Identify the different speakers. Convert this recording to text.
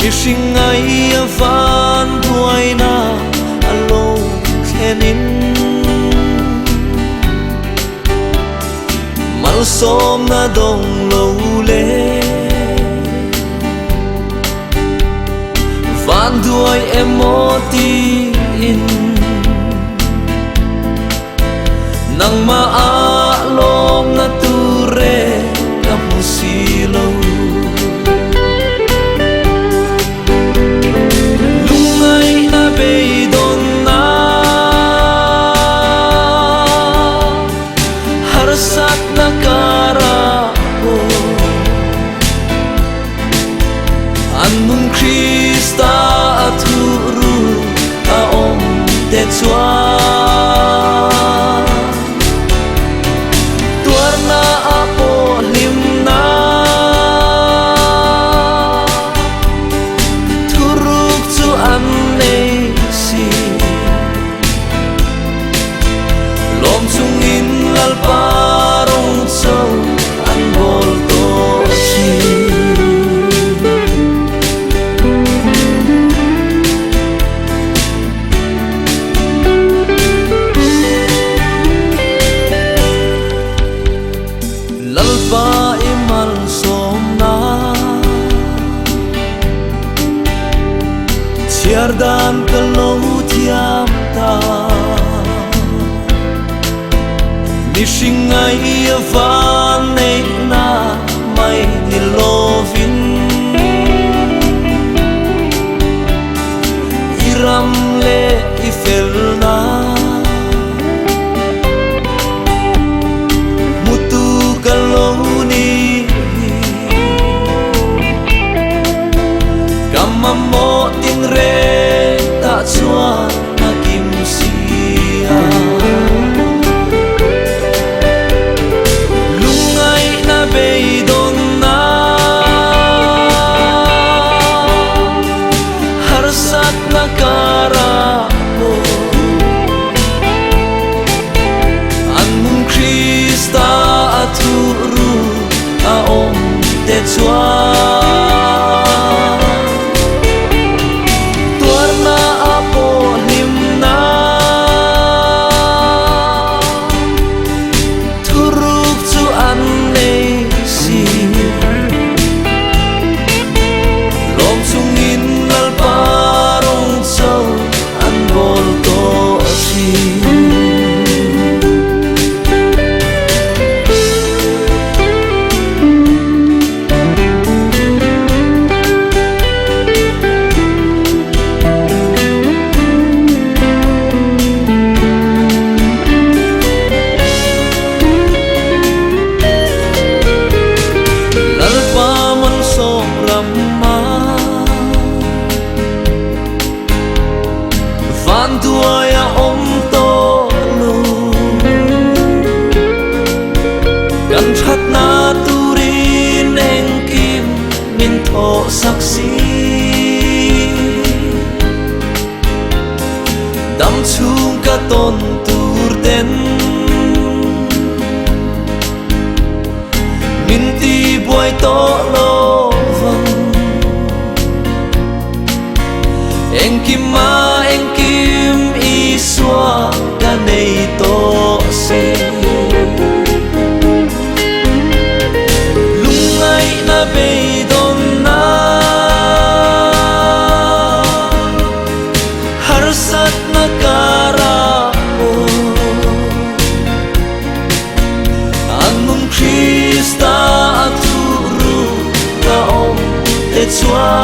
Speaker 1: mi sinh ai van đuôi na alo khenin mal som na dong lâu le van đuôi em moti in nang ma alom na ture kamusilo lungay na beidon na harsat na karapo anun Krista aturu aom te chua lalpa imal som na chiardan kalau tiam ta mishingai van nei na mai ni lovin iram le ifel na mo tin re ta chua na kim sia lungai na beidon na harsat na karapo anun Krista aturu aom te chua van đuôi ôm to lu gần thắt na turi nên kim min thọ sắc xí đắm chung cả tôn tur den min ti boy to lo vang em kim ma em kim y xóa cả này to si lung ai na be don na harsat na kara o anun Krista aturu na om te chua